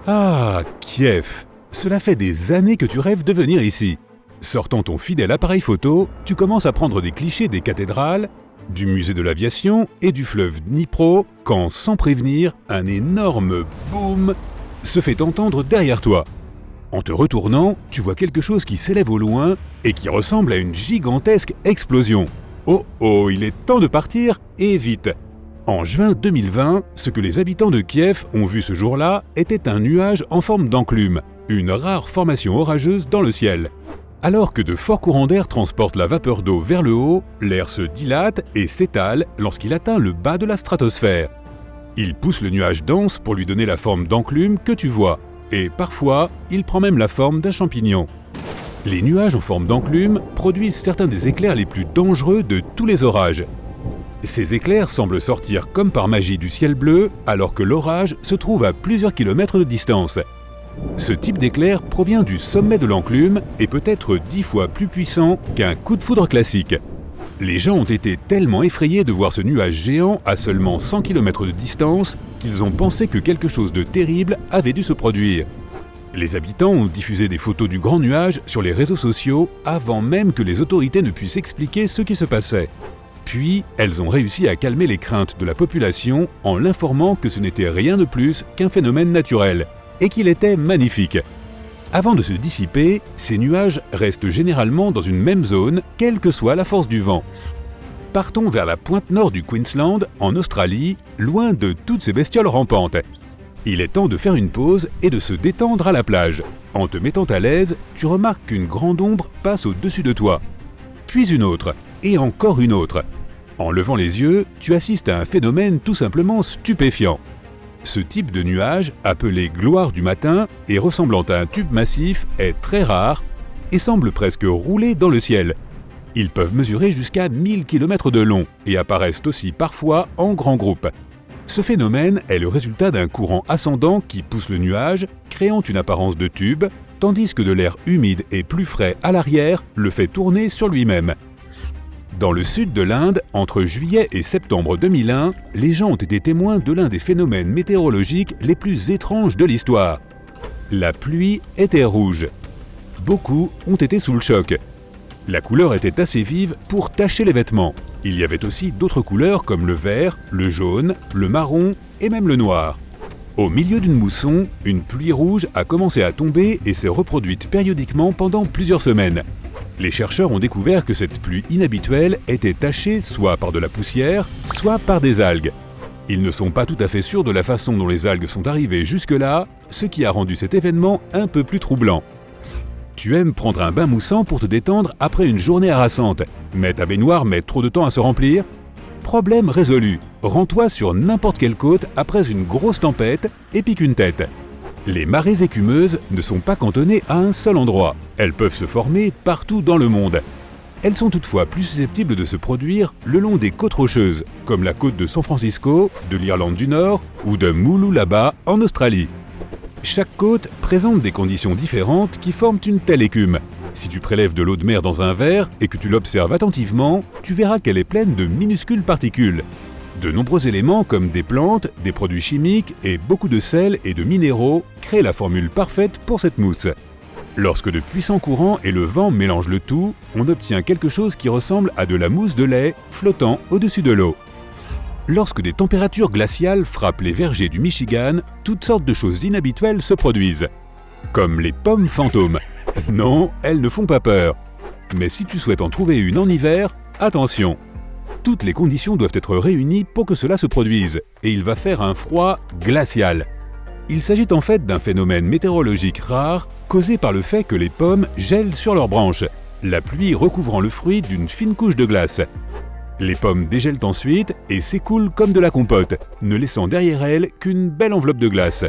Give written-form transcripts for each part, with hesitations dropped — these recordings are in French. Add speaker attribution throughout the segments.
Speaker 1: Ah, Kiev! Cela fait des années que tu rêves de venir ici. Sortant ton fidèle appareil photo, tu commences à prendre des clichés des cathédrales, du musée de l'aviation et du fleuve Dnipro quand, sans prévenir, un énorme boum se fait entendre derrière toi. En te retournant, tu vois quelque chose qui s'élève au loin et qui ressemble à une gigantesque explosion. Oh oh, il est temps de partir, et vite! En juin 2020, ce que les habitants de Kiev ont vu ce jour-là était un nuage en forme d'enclume, une rare formation orageuse dans le ciel. Alors que de forts courants d'air transportent la vapeur d'eau vers le haut, l'air se dilate et s'étale lorsqu'il atteint le bas de la stratosphère. Il pousse le nuage dense pour lui donner la forme d'enclume que tu vois, et parfois, il prend même la forme d'un champignon. Les nuages en forme d'enclume produisent certains des éclairs les plus dangereux de tous les orages. Ces éclairs semblent sortir comme par magie du ciel bleu, alors que l'orage se trouve à plusieurs kilomètres de distance. Ce type d'éclair provient du sommet de l'enclume et peut être 10 fois plus puissant qu'un coup de foudre classique. Les gens ont été tellement effrayés de voir ce nuage géant à seulement 100 km de distance qu'ils ont pensé que quelque chose de terrible avait dû se produire. Les habitants ont diffusé des photos du grand nuage sur les réseaux sociaux avant même que les autorités ne puissent expliquer ce qui se passait. Puis, elles ont réussi à calmer les craintes de la population en l'informant que ce n'était rien de plus qu'un phénomène naturel et qu'il était magnifique. Avant de se dissiper, ces nuages restent généralement dans une même zone, quelle que soit la force du vent. Partons vers la pointe nord du Queensland, en Australie, loin de toutes ces bestioles rampantes. Il est temps de faire une pause et de se détendre à la plage. En te mettant à l'aise, tu remarques qu'une grande ombre passe au-dessus de toi. Puis une autre, et encore une autre. En levant les yeux, tu assistes à un phénomène tout simplement stupéfiant. Ce type de nuage, appelé gloire du matin et ressemblant à un tube massif, est très rare et semble presque rouler dans le ciel. Ils peuvent mesurer jusqu'à 1000 km de long et apparaissent aussi parfois en grands groupes. Ce phénomène est le résultat d'un courant ascendant qui pousse le nuage, créant une apparence de tube, tandis que de l'air humide et plus frais à l'arrière le fait tourner sur lui-même. Dans le sud de l'Inde, entre juillet et septembre 2001, les gens ont été témoins de l'un des phénomènes météorologiques les plus étranges de l'histoire. La pluie était rouge. Beaucoup ont été sous le choc. La couleur était assez vive pour tacher les vêtements. Il y avait aussi d'autres couleurs comme le vert, le jaune, le marron et même le noir. Au milieu d'une mousson, une pluie rouge a commencé à tomber et s'est reproduite périodiquement pendant plusieurs semaines. Les chercheurs ont découvert que cette pluie inhabituelle était tachée soit par de la poussière, soit par des algues. Ils ne sont pas tout à fait sûrs de la façon dont les algues sont arrivées jusque-là, ce qui a rendu cet événement un peu plus troublant. Tu aimes prendre un bain moussant pour te détendre après une journée harassante, mais ta baignoire met trop de temps à se remplir? Problème résolu, rends-toi sur n'importe quelle côte après une grosse tempête et pique une tête. Les marées écumeuses ne sont pas cantonnées à un seul endroit, elles peuvent se former partout dans le monde. Elles sont toutefois plus susceptibles de se produire le long des côtes rocheuses, comme la côte de San Francisco, de l'Irlande du Nord ou de Mooloolaba en Australie. Chaque côte présente des conditions différentes qui forment une telle écume. Si tu prélèves de l'eau de mer dans un verre et que tu l'observes attentivement, tu verras qu'elle est pleine de minuscules particules. De nombreux éléments comme des plantes, des produits chimiques et beaucoup de sel et de minéraux créent la formule parfaite pour cette mousse. Lorsque de puissants courants et le vent mélangent le tout, on obtient quelque chose qui ressemble à de la mousse de lait flottant au-dessus de l'eau. Lorsque des températures glaciales frappent les vergers du Michigan, toutes sortes de choses inhabituelles se produisent. Comme les pommes fantômes. Non, elles ne font pas peur. Mais si tu souhaites en trouver une en hiver, attention! Toutes les conditions doivent être réunies pour que cela se produise, et il va faire un froid glacial. Il s'agit en fait d'un phénomène météorologique rare causé par le fait que les pommes gèlent sur leurs branches, la pluie recouvrant le fruit d'une fine couche de glace. Les pommes dégèlent ensuite et s'écoulent comme de la compote, ne laissant derrière elles qu'une belle enveloppe de glace.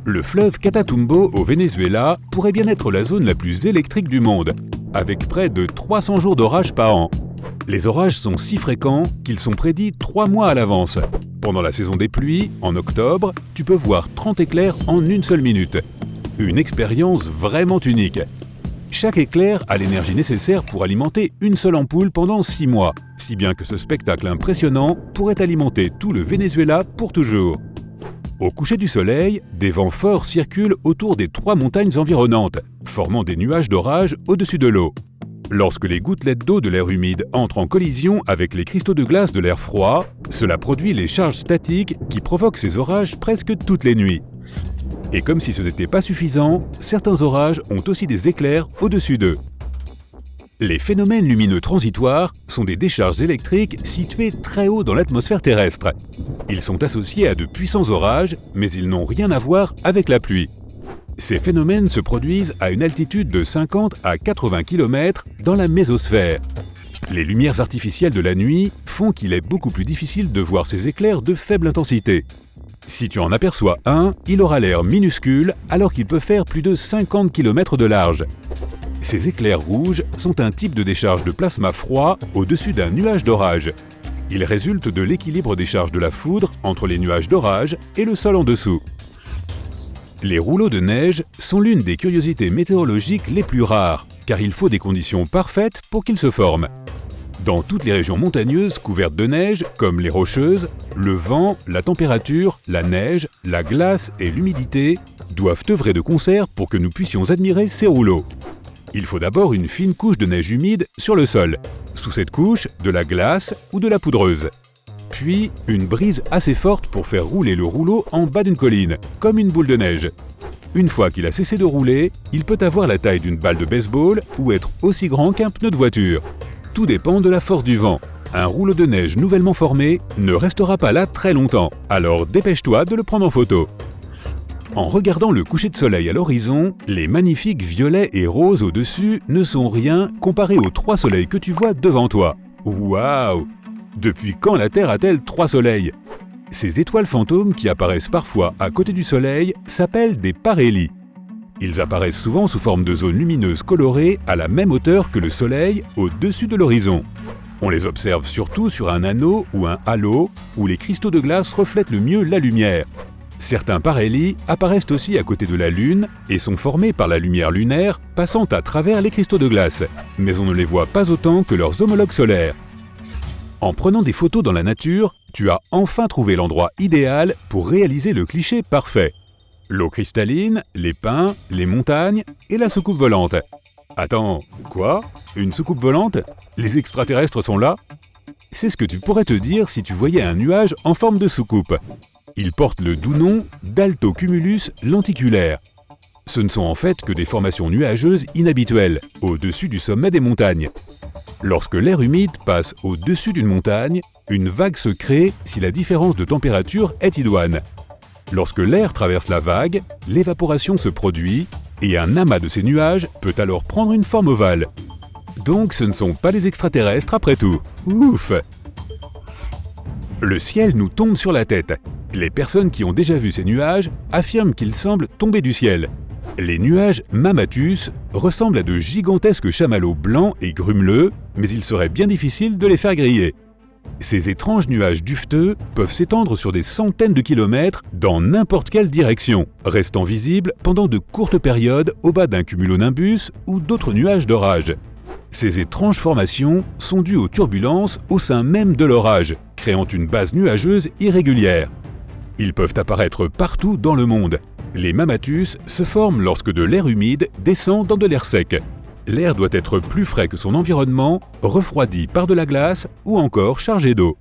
Speaker 1: Le fleuve Catatumbo au Venezuela pourrait bien être la zone la plus électrique du monde, avec près de 300 jours d'orage par an. Les orages sont si fréquents qu'ils sont prédits 3 mois à l'avance. Pendant la saison des pluies, en octobre, tu peux voir 30 éclairs en une seule minute. Une expérience vraiment unique. Chaque éclair a l'énergie nécessaire pour alimenter une seule ampoule pendant 6 mois, si bien que ce spectacle impressionnant pourrait alimenter tout le Venezuela pour toujours. Au coucher du soleil, des vents forts circulent autour des 3 montagnes environnantes, formant des nuages d'orage au-dessus de l'eau. Lorsque les gouttelettes d'eau de l'air humide entrent en collision avec les cristaux de glace de l'air froid, cela produit les charges statiques qui provoquent ces orages presque toutes les nuits. Et comme si ce n'était pas suffisant, certains orages ont aussi des éclairs au-dessus d'eux. Les phénomènes lumineux transitoires sont des décharges électriques situées très haut dans l'atmosphère terrestre. Ils sont associés à de puissants orages, mais ils n'ont rien à voir avec la pluie. Ces phénomènes se produisent à une altitude de 50 à 80 km dans la mésosphère. Les lumières artificielles de la nuit font qu'il est beaucoup plus difficile de voir ces éclairs de faible intensité. Si tu en aperçois un, il aura l'air minuscule alors qu'il peut faire plus de 50 km de large. Ces éclairs rouges sont un type de décharge de plasma froid au-dessus d'un nuage d'orage. Ils résultent de l'équilibre des charges de la foudre entre les nuages d'orage et le sol en dessous. Les rouleaux de neige sont l'une des curiosités météorologiques les plus rares, car il faut des conditions parfaites pour qu'ils se forment. Dans toutes les régions montagneuses couvertes de neige, comme les Rocheuses, le vent, la température, la neige, la glace et l'humidité doivent œuvrer de concert pour que nous puissions admirer ces rouleaux. Il faut d'abord une fine couche de neige humide sur le sol. Sous cette couche, de la glace ou de la poudreuse. Puis, une brise assez forte pour faire rouler le rouleau en bas d'une colline, comme une boule de neige. Une fois qu'il a cessé de rouler, il peut avoir la taille d'une balle de baseball ou être aussi grand qu'un pneu de voiture. Tout dépend de la force du vent. Un rouleau de neige nouvellement formé ne restera pas là très longtemps, alors dépêche-toi de le prendre en photo. En regardant le coucher de soleil à l'horizon, les magnifiques violets et roses au-dessus ne sont rien comparés aux 3 soleils que tu vois devant toi. Waouh! Depuis quand la Terre a-t-elle 3 soleils? Ces étoiles fantômes qui apparaissent parfois à côté du soleil s'appellent des parhélies. Ils apparaissent souvent sous forme de zones lumineuses colorées à la même hauteur que le soleil au-dessus de l'horizon. On les observe surtout sur un anneau ou un halo où les cristaux de glace reflètent le mieux la lumière. Certains parhélies apparaissent aussi à côté de la Lune et sont formés par la lumière lunaire passant à travers les cristaux de glace, mais on ne les voit pas autant que leurs homologues solaires. En prenant des photos dans la nature, tu as enfin trouvé l'endroit idéal pour réaliser le cliché parfait. L'eau cristalline, les pins, les montagnes et la soucoupe volante. Attends, quoi? Une soucoupe volante? Les extraterrestres sont là? C'est ce que tu pourrais te dire si tu voyais un nuage en forme de soucoupe. Il porte le doux nom d'altocumulus lenticulaire. Ce ne sont en fait que des formations nuageuses inhabituelles, au-dessus du sommet des montagnes. Lorsque l'air humide passe au-dessus d'une montagne, une vague se crée si la différence de température est idoine. Lorsque l'air traverse la vague, l'évaporation se produit et un amas de ces nuages peut alors prendre une forme ovale. Donc ce ne sont pas des extraterrestres après tout. Ouf! Le ciel nous tombe sur la tête. Les personnes qui ont déjà vu ces nuages affirment qu'ils semblent tomber du ciel. Les nuages Mammatus ressemblent à de gigantesques chamallows blancs et grumeleux, mais il serait bien difficile de les faire griller. Ces étranges nuages duveteux peuvent s'étendre sur des centaines de kilomètres dans n'importe quelle direction, restant visibles pendant de courtes périodes au bas d'un cumulonimbus ou d'autres nuages d'orage. Ces étranges formations sont dues aux turbulences au sein même de l'orage, créant une base nuageuse irrégulière. Ils peuvent apparaître partout dans le monde. Les mammatus se forment lorsque de l'air humide descend dans de l'air sec. L'air doit être plus frais que son environnement, refroidi par de la glace ou encore chargé d'eau.